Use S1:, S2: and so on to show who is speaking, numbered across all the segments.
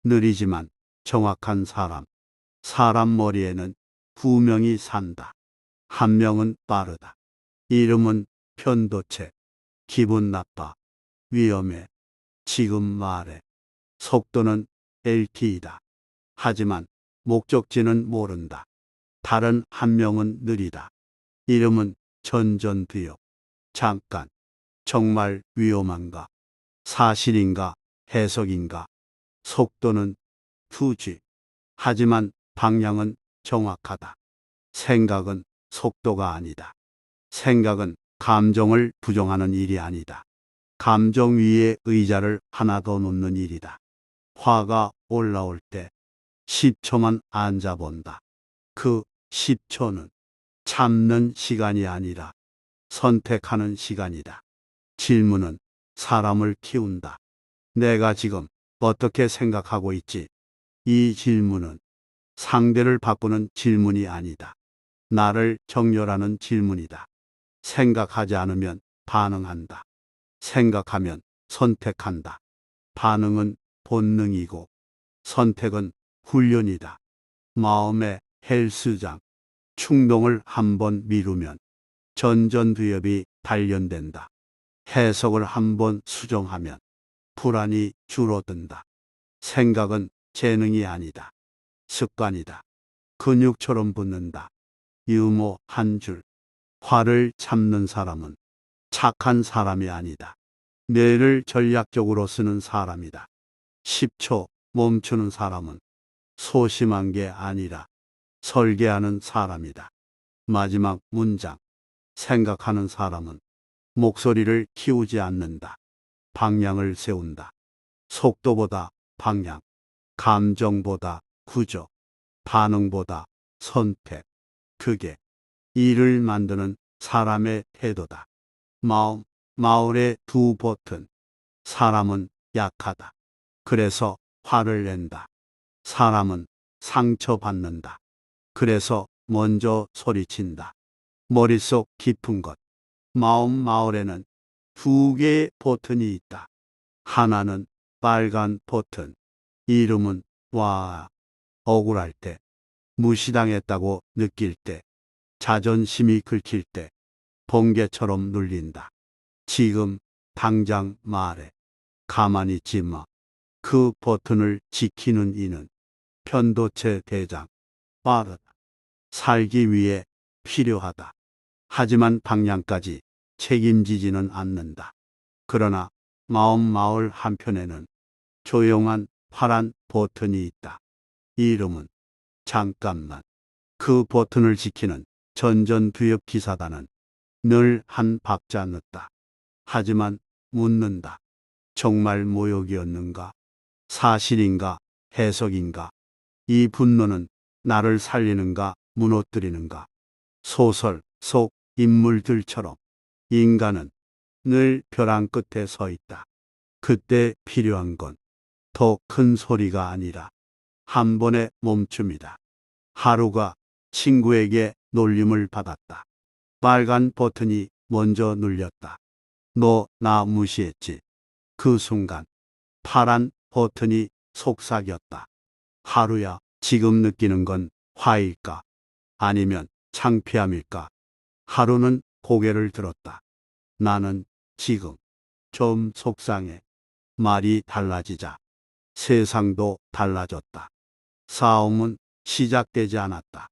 S1: 느리지만 정확한 사람. 사람 머리에는 두 명이 산다. 한 명은 빠르다. 이름은 편도체. 기분 나빠. 위험해. 지금 말해. 속도는 LTE다. 하지만 목적지는 모른다. 다른 한 명은 느리다. 이름은 전전두엽. 잠깐. 정말 위험한가? 사실인가? 해석인가? 속도는 2G. 하지만 방향은 정확하다. 생각은 속도가 아니다. 생각은 감정을 부정하는 일이 아니다. 감정 위에 의자를 하나 더 놓는 일이다. 화가 올라올 때 10초만 앉아본다. 그 10초는 참는 시간이 아니라 선택하는 시간이다. 질문은 사람을 키운다. 내가 지금 어떻게 생각하고 있지? 이 질문은 상대를 바꾸는 질문이 아니다. 나를 정렬하는 질문이다. 생각하지 않으면 반응한다. 생각하면 선택한다. 반응은 본능이고 선택은 훈련이다. 마음의 헬스장. 충동을 한번 미루면 전전두엽이 단련된다. 해석을 한번 수정하면 불안이 줄어든다. 생각은 재능이 아니다. 습관이다. 근육처럼 붙는다. 유머 한 줄. 화를 참는 사람은 착한 사람이 아니다. 뇌를 전략적으로 쓰는 사람이다. 10초 멈추는 사람은 소심한 게 아니라 설계하는 사람이다. 마지막 문장. 생각하는 사람은 목소리를 키우지 않는다. 방향을 세운다. 속도보다 방향, 감정보다 구조, 반응보다 선택. 그게 일을 만드는 사람의 태도다. 마을의 두 버튼. 사람은 약하다. 그래서 화를 낸다. 사람은 상처받는다. 그래서 먼저 소리친다. 머릿속 깊은 것. 마을에는 두 개의 버튼이 있다. 하나는 빨간 버튼. 이름은 와. 억울할 때, 무시당했다고 느낄 때, 자존심이 긁힐 때, 번개처럼 눌린다. 지금 당장 말해. 가만히 있지 마. 그 버튼을 지키는 이는 편도체 대장. 빠르다. 살기 위해 필요하다. 하지만 방향까지 책임지지는 않는다. 그러나 마을 한편에는 조용한 파란 버튼이 있다. 이름은 잠깐만. 그 버튼을 지키는 전전두엽 기사단은 늘 한 박자 늦다. 하지만 묻는다. 정말 모욕이었는가? 사실인가? 해석인가? 이 분노는 나를 살리는가? 무너뜨리는가? 소설 속 인물들처럼 인간은 늘 벼랑 끝에 서 있다. 그때 필요한 건 더 큰 소리가 아니라 한 번의 멈춤이다. 하루가 친구에게 놀림을 받았다. 빨간 버튼이 먼저 눌렸다. 너 나 무시했지. 그 순간 파란 버튼이 속삭였다. 하루야, 지금 느끼는 건 화일까? 아니면 창피함일까? 하루는 고개를 들었다. 나는 지금 좀 속상해. 말이 달라지자 세상도 달라졌다. 싸움은 시작되지 않았다.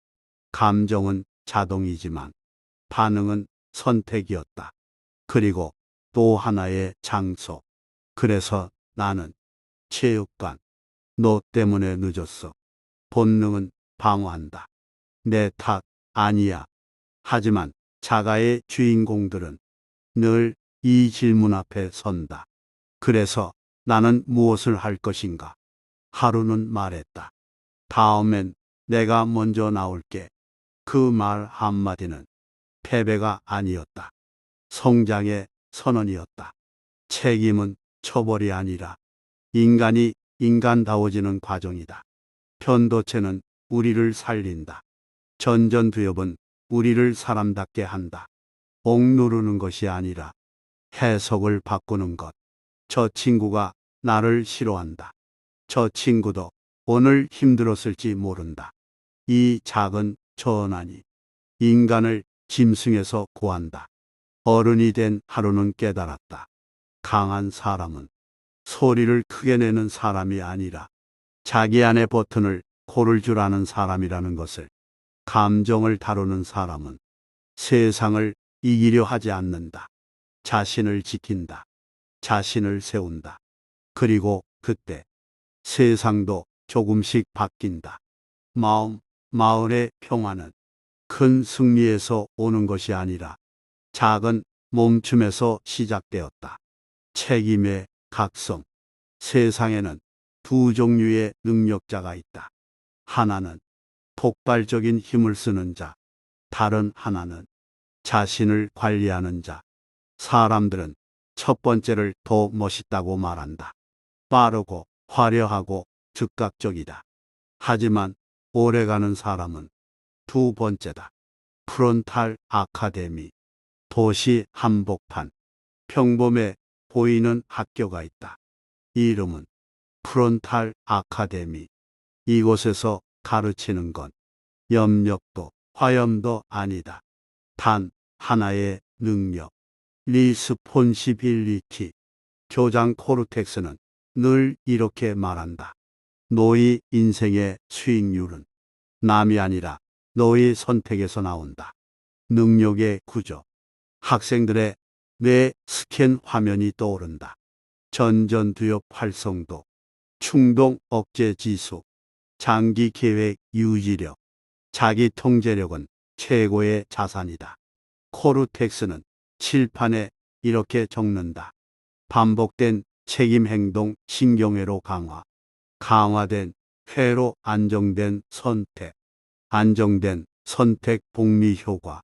S1: 감정은 자동이지만 반응은 선택이었다. 그리고 또 하나의 장소. 그래서 나는 체육관. 너 때문에 늦었어. 본능은 방어한다. 내 탓 아니야. 하지만 자가의 주인공들은 늘 이 질문 앞에 선다. 그래서 나는 무엇을 할 것인가? 하루는 말했다. 다음엔 내가 먼저 나올게. 그 말 한마디는 패배가 아니었다. 성장의 선언이었다. 책임은 처벌이 아니라 인간이 인간다워지는 과정이다. 편도체는 우리를 살린다. 전전두엽은 우리를 사람답게 한다. 억누르는 것이 아니라 해석을 바꾸는 것. 저 친구가 나를 싫어한다. 저 친구도 오늘 힘들었을지 모른다. 이 작은 전환이 인간을 짐승에서 구한다. 어른이 된 하루는 깨달았다. 강한 사람은 소리를 크게 내는 사람이 아니라 자기 안의 버튼을 고를 줄 아는 사람이라는 것을, 감정을 다루는 사람은 세상을 이기려 하지 않는다. 자신을 지킨다. 자신을 세운다. 그리고 그때 세상도 조금씩 바뀐다. 마을의 평화는 큰 승리에서 오는 것이 아니라 작은 멈춤에서 시작되었다. 책임의 각성. 세상에는 두 종류의 능력자가 있다. 하나는 폭발적인 힘을 쓰는 자, 다른 하나는 자신을 관리하는 자. 사람들은 첫 번째를 더 멋있다고 말한다. 빠르고 화려하고 즉각적이다. 하지만 오래가는 사람은 두 번째다. 프론탈 아카데미. 도시 한복판. 평범해 보이는 학교가 있다. 이름은 프론탈 아카데미. 이곳에서 가르치는 건 염력도 화염도 아니다. 단 하나의 능력. 리스폰시빌리티. 교장 코르텍스는 늘 이렇게 말한다. 너희 인생의 수익률은 남이 아니라 너희 선택에서 나온다. 능력의 구조. 학생들의 뇌 스캔 화면이 떠오른다. 전전두엽 활성도, 충동 억제 지수, 장기 계획 유지력, 자기 통제력은 최고의 자산이다. 코르텍스는 칠판에 이렇게 적는다. 반복된 책임 행동 신경회로 강화. 강화된 회로 안정된 선택. 안정된 선택 복리 효과.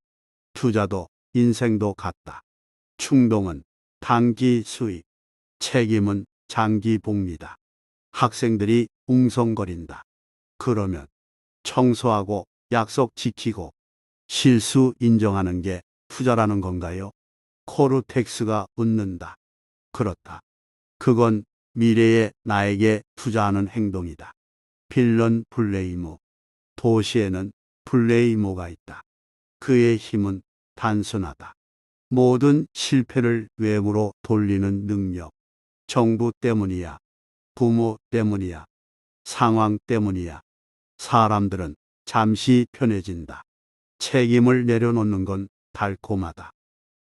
S1: 투자도 인생도 같다. 충동은 단기 수익. 책임은 장기 복리다. 학생들이 웅성거린다. 그러면 청소하고 약속 지키고 실수 인정하는 게 투자라는 건가요? 코르텍스가 웃는다. 그렇다. 그건 미래의 나에게 투자하는 행동이다. 빌런 블레이모. 도시에는 블레이모가 있다. 그의 힘은 단순하다. 모든 실패를 외부로 돌리는 능력. 정부 때문이야. 부모 때문이야. 상황 때문이야. 사람들은 잠시 편해진다. 책임을 내려놓는 건 달콤하다.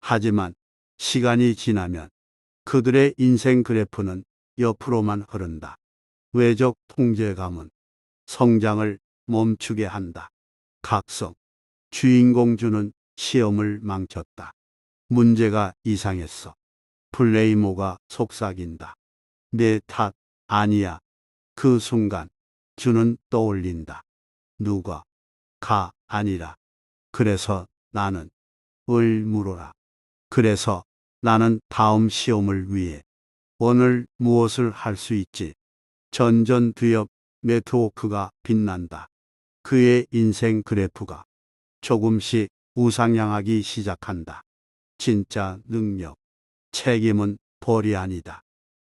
S1: 하지만 시간이 지나면 그들의 인생 그래프는 옆으로만 흐른다. 외적 통제감은 성장을 멈추게 한다. 각성. 주인공주는 시험을 망쳤다. 문제가 이상했어. 블레이모가 속삭인다. 내 탓 아니야. 그 순간 주는 떠올린다. 누가 가 아니라. 그래서 나는 을 물어라. 그래서 나는 다음 시험을 위해 오늘 무엇을 할 수 있지? 전전두엽 네트워크가 빛난다. 그의 인생 그래프가 조금씩 우상향하기 시작한다. 진짜 능력. 책임은 벌이 아니다.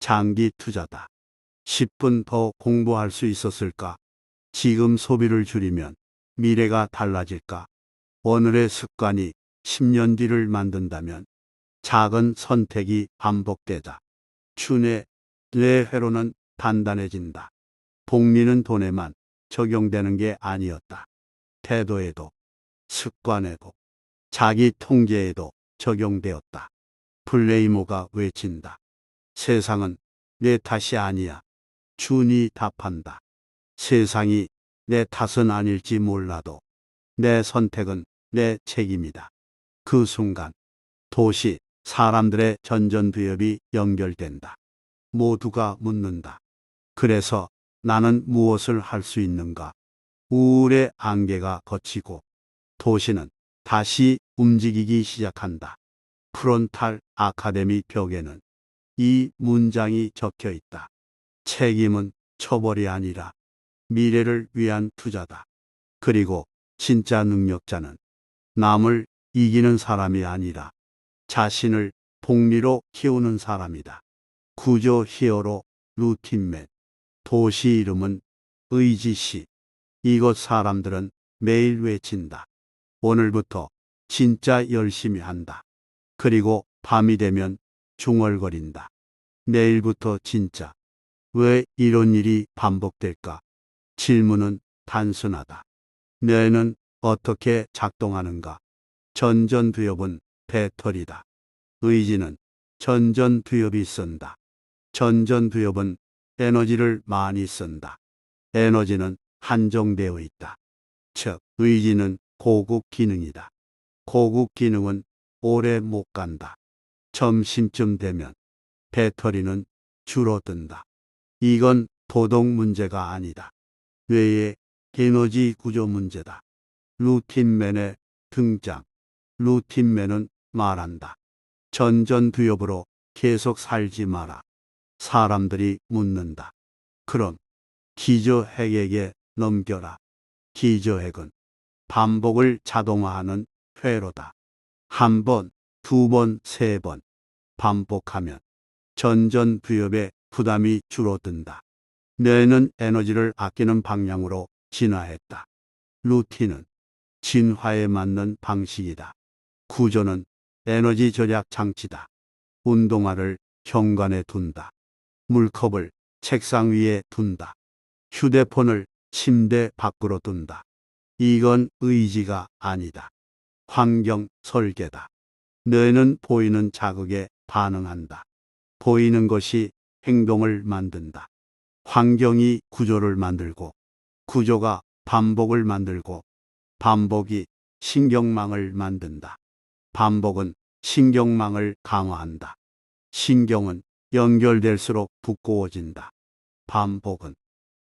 S1: 장기 투자다. 10분 더 공부할 수 있었을까? 지금 소비를 줄이면 미래가 달라질까? 오늘의 습관이 10년 뒤를 만든다면 작은 선택이 반복되자 뇌 회로는 단단해진다. 복리는 돈에만 적용되는 게 아니었다. 태도에도, 습관에도, 자기 통제에도 적용되었다. 블레이모가 외친다. 세상은 내 탓이 아니야. 준이 답한다. 세상이 내 탓은 아닐지 몰라도 내 선택은 내 책임이다. 그 순간 도시 사람들의 전전두엽이 연결된다. 모두가 묻는다. 그래서 나는 무엇을 할 수 있는가? 우울의 안개가 걷히고 도시는 다시 움직이기 시작한다. 프론탈 아카데미 벽에는 이 문장이 적혀 있다. 책임은 처벌이 아니라 미래를 위한 투자다. 그리고 진짜 능력자는 남을 이기는 사람이 아니라 자신을 복리로 키우는 사람이다. 구조 히어로 루틴맨. 도시 이름은 의지시. 이곳 사람들은 매일 외친다. 오늘부터 진짜 열심히 한다. 그리고 밤이 되면 중얼거린다. 내일부터 진짜. 왜 이런 일이 반복될까? 질문은 단순하다. 뇌는 어떻게 작동하는가? 전전두엽은 배터리다. 의지는 전전두엽이 쓴다. 전전두엽은 에너지를 많이 쓴다. 에너지는 한정되어 있다. 즉, 의지는 고급 기능이다. 고급 기능은 오래 못 간다. 점심쯤 되면 배터리는 줄어든다. 이건 도덕 문제가 아니다. 뇌의 에너지 구조 문제다. 루틴맨의 등장. 루틴맨은 말한다. 전전두엽으로 계속 살지 마라. 사람들이 묻는다. 그럼 기저핵에게 넘겨라. 기저핵은 반복을 자동화하는 회로다. 한 번, 두 번, 세 번 반복하면 전전두엽의 부담이 줄어든다. 뇌는 에너지를 아끼는 방향으로 진화했다. 루틴은 진화에 맞는 방식이다. 구조는 에너지 절약 장치다. 운동화를 현관에 둔다. 물컵을 책상 위에 둔다. 휴대폰을 침대 밖으로 둔다. 이건 의지가 아니다. 환경 설계다. 뇌는 보이는 자극에 반응한다. 보이는 것이 행동을 만든다. 환경이 구조를 만들고, 구조가 반복을 만들고, 반복이 신경망을 만든다. 반복은 신경망을 강화한다. 신경은 연결될수록 두꺼워진다. 반복은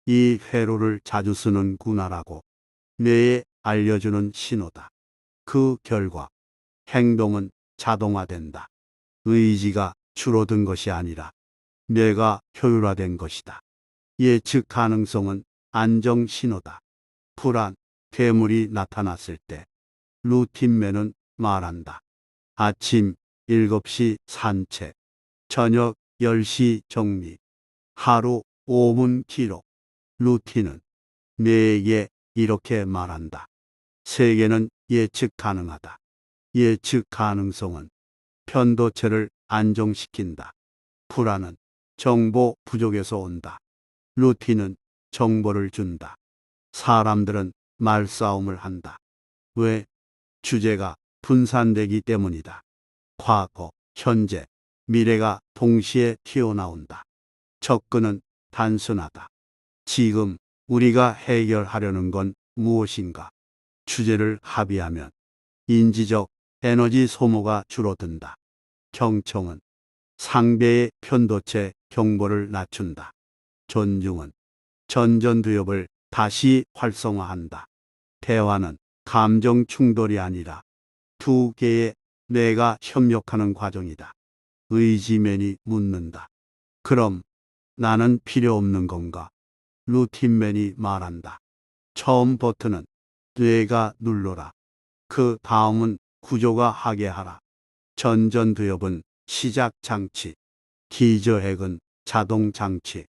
S1: 이 회로를 자주 쓰는구나라고 뇌에 알려주는 신호다. 그 결과 행동은 자동화된다. 의지가 줄어든 것이 아니라 뇌가 효율화된 것이다. 예측 가능성은 안정 신호다. 불안, 괴물이 나타났을 때 루틴맨은 말한다. 아침 7시 산책, 저녁 10시 정리, 하루 5분 기록. 루틴은 뇌에게 이렇게 말한다. 세계는 예측 가능하다. 예측 가능성은 편도체를 안정시킨다. 불안은 정보 부족에서 온다. 루틴은 정보를 준다. 사람들은 말싸움을 한다. 왜? 주제가 분산되기 때문이다. 과거, 현재, 미래가 동시에 튀어나온다. 접근은 단순하다. 지금 우리가 해결하려는 건 무엇인가? 주제를 합의하면 인지적 에너지 소모가 줄어든다. 경청은 상대의 편도체 경보를 낮춘다. 존중은 전전두엽을 다시 활성화한다. 대화는 감정 충돌이 아니라 두 개의 뇌가 협력하는 과정이다. 의지맨이 묻는다. 그럼 나는 필요 없는 건가? 루틴맨이 말한다. 처음 버튼은 뇌가 눌러라. 그 다음은 구조가 하게 하라. 전전두엽은 시작 장치, 기저핵은 자동 장치.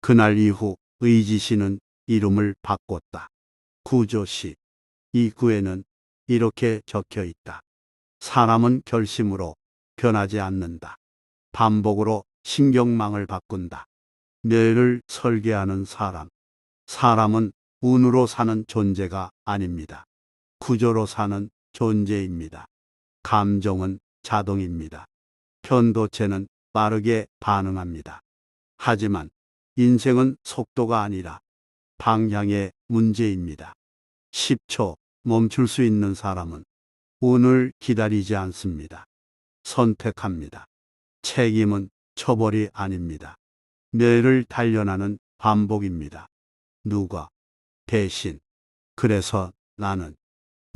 S1: 그날 이후 의지시는 이름을 바꿨다. 구조시. 이 구에는 이렇게 적혀 있다. 사람은 결심으로 변하지 않는다. 반복으로 신경망을 바꾼다. 뇌를 설계하는 사람. 사람은 운으로 사는 존재가 아닙니다. 구조로 사는 존재입니다. 감정은 자동입니다. 편도체는 빠르게 반응합니다. 하지만 인생은 속도가 아니라 방향의 문제입니다. 10초 멈출 수 있는 사람은 운을 기다리지 않습니다. 선택합니다. 책임은 처벌이 아닙니다. 뇌를 단련하는 반복입니다. 누가 대신 그래서 나는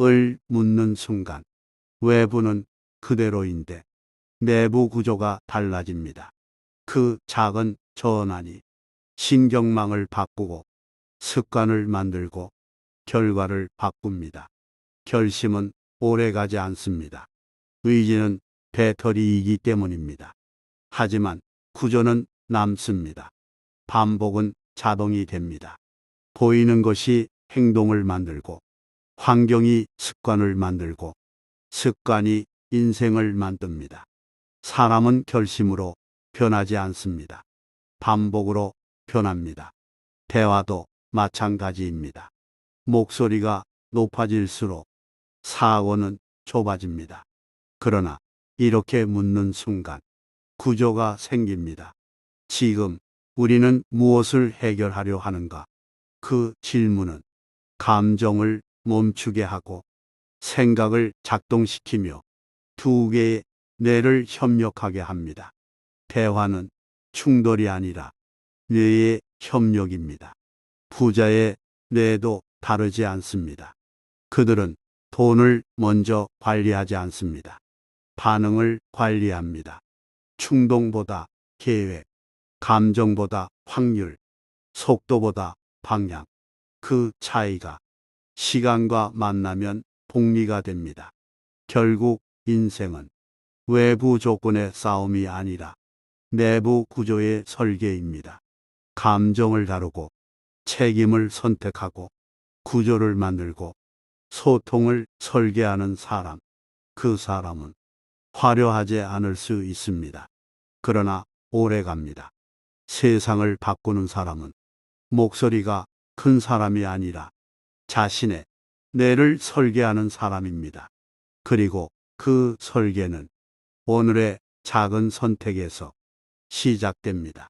S1: 을 묻는 순간 외부는 그대로인데 내부 구조가 달라집니다. 그 작은 전환이 신경망을 바꾸고 습관을 만들고 결과를 바꿉니다. 결심은 오래가지 않습니다. 의지는 배터리이기 때문입니다. 하지만 구조는 남습니다. 반복은 자동이 됩니다. 보이는 것이 행동을 만들고, 환경이 습관을 만들고, 습관이 인생을 만듭니다. 사람은 결심으로 변하지 않습니다. 반복으로 변합니다. 대화도 마찬가지입니다. 목소리가 높아질수록 사고는 좁아집니다. 그러나 이렇게 묻는 순간 구조가 생깁니다. 지금 우리는 무엇을 해결하려 하는가? 그 질문은 감정을 멈추게 하고 생각을 작동시키며 두 개의 뇌를 협력하게 합니다. 대화는 충돌이 아니라 뇌의 협력입니다. 부자의 뇌도 다르지 않습니다. 그들은 돈을 먼저 관리하지 않습니다. 반응을 관리합니다. 충동보다 계획, 감정보다 확률, 속도보다 방향. 그 차이가 시간과 만나면 복리가 됩니다. 결국 인생은 외부 조건의 싸움이 아니라 내부 구조의 설계입니다. 감정을 다루고 책임을 선택하고 구조를 만들고 소통을 설계하는 사람, 그 사람은 화려하지 않을 수 있습니다. 그러나 오래 갑니다. 세상을 바꾸는 사람은 목소리가 큰 사람이 아니라 자신의 뇌를 설계하는 사람입니다. 그리고 그 설계는 오늘의 작은 선택에서 시작됩니다.